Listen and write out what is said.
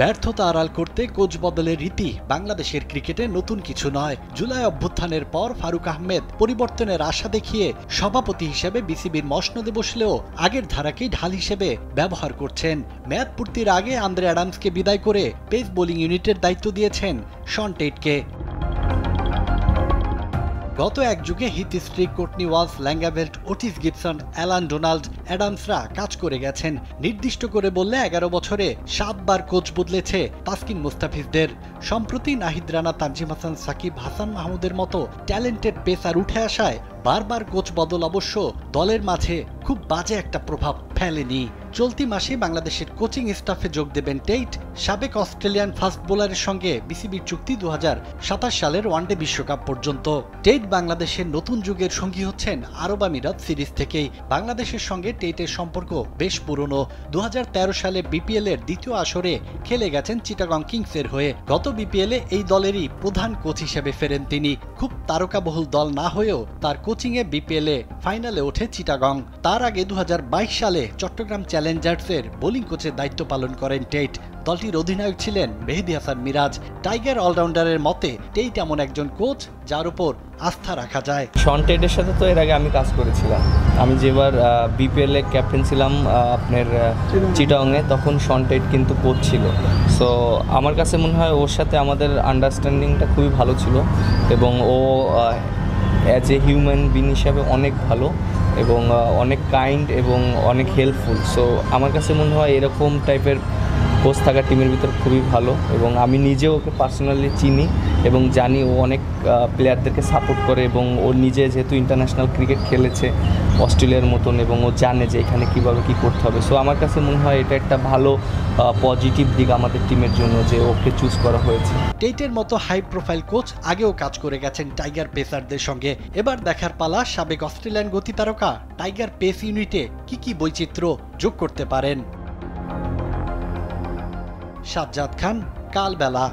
ব্যর্থতা আড়াল করতে কোচ বদলের রীতি বাংলাদেশের ক্রিকেটে নতুন কিছু নয়। জুলাই অভ্যুত্থানের পর ফারুক আহমেদ পরিবর্তনের আশা দেখিয়ে সভাপতি হিসেবে বিসিবির মসনদে বসলেও আগের ধারাকেই ঢাল হিসেবে ব্যবহার করছেন। মেয়াদ পূর্তির আগে আন্দ্রে অ্যাডামসকে বিদায় করে পেস বোলিং ইউনিটের দায়িত্ব দিয়েছেন শন টেইটকে। গত এক যুগে Heath Streak, Courtney Walsh, Langeveldt, Otis Gibson, Allan Donald, অ্যাডামসরা কাজ করে গেছেন। নির্দিষ্ট করে বললে 11 বছরে 7 বার কোচ বদলেছে তাসকিন মুস্তাফিজদের। সম্প্রতি নাহিদ রানা, তানজিম হাসান, সাকিব, হাসান মাহমুদের মতো ট্যালেন্টেড পেসার উঠে আসায় বারবার কোচ বদল অবশ্য দলের মাঝে খুব বাজে একটা প্রভাব ফেলেনি। চলতি মাসে বাংলাদেশের কোচিং স্টাফে যোগ দেবেন টেইট। সাবেক অস্ট্রেলিয়ান ফাস্ট বোলারের সঙ্গে বিসিবির চুক্তি 2027 সালের ওয়ানডে বিশ্বকাপ পর্যন্ত। টেইট বাংলাদেশের নতুন যুগের সঙ্গী হচ্ছেন আরব আমিরাত সিরিজ থেকেই। বাংলাদেশের সঙ্গে টেইটের সম্পর্ক বেশ পুরনো। 2013 সালে বিপিএল এর দ্বিতীয় আসরে খেলে গেছেন চিটাগং কিংসের হয়ে। গত বিপিএলে এই দলেরই প্রধান কোচ হিসেবে ফেরেন তিনি। খুব তারকাবহুল দল না হয়েও তার কোচিংয়ে বিপিএলে ফাইনালে ওঠে চিটাগং। তার আগে 2022 সালে চট্টগ্রাম চ্যালেঞ্জার্সের বোলিং কোচের দায়িত্ব পালন করেন টেইট। দলটির অধিনায়ক ছিলেন মেহেদী হাসান মিরাজ। টাইগার অলরাউন্ডারের মতে টেইট এমন একজন কোচ যার উপর আস্থা রাখা যায়। শন টেইটের সাথে তো এর আগে আমি কাজ করেছিলাম। আমি যেবার বিপিএল এ ক্যাপ্টেন ছিলাম আপনার চিটাগংয়ে, তখন শন টেইট কিন্তু কোচ ছিল। সো আমার কাছে মনে হয় ওর সাথে আমাদের আন্ডারস্ট্যান্ডিংটা খুবই ভালো ছিল এবং ও অ্যাজ এ হিউম্যান বিং হিসাবে অনেক ভালো এবং অনেক কাইন্ড এবং অনেক হেল্পফুল। সো আমার কাছে মনে হয় এরকম টাইপের কোচ থাকা টিমের ভিতর খুবই ভালো এবং আমি নিজেও ওকে পার্সোনালি চিনি এবং জানি ও অনেক প্লেয়ারদেরকে সাপোর্ট করে এবং ও নিজে যেহেতু ইন্টারন্যাশনাল ক্রিকেট খেলেছে অস্ট্রেলিয়ার মতন এবং ও জানে যে এখানে কীভাবে কী করতে হবে। সো আমার কাছে মনে হয় এটা একটা ভালো পজিটিভ দিক আমাদের টিমের জন্য যে ওকে চুজ করা হয়েছে। টেইটের মতো হাই প্রোফাইল কোচ আগেও কাজ করে গেছেন টাইগার পেসারদের সঙ্গে। এবার দেখার পালা সাবেক অস্ট্রেলিয়ান গতি তারকা টাইগার পেস ইউনিটে কি বৈচিত্র্য যোগ করতে পারেন। সাজ্জাদ খান, কালবেলা।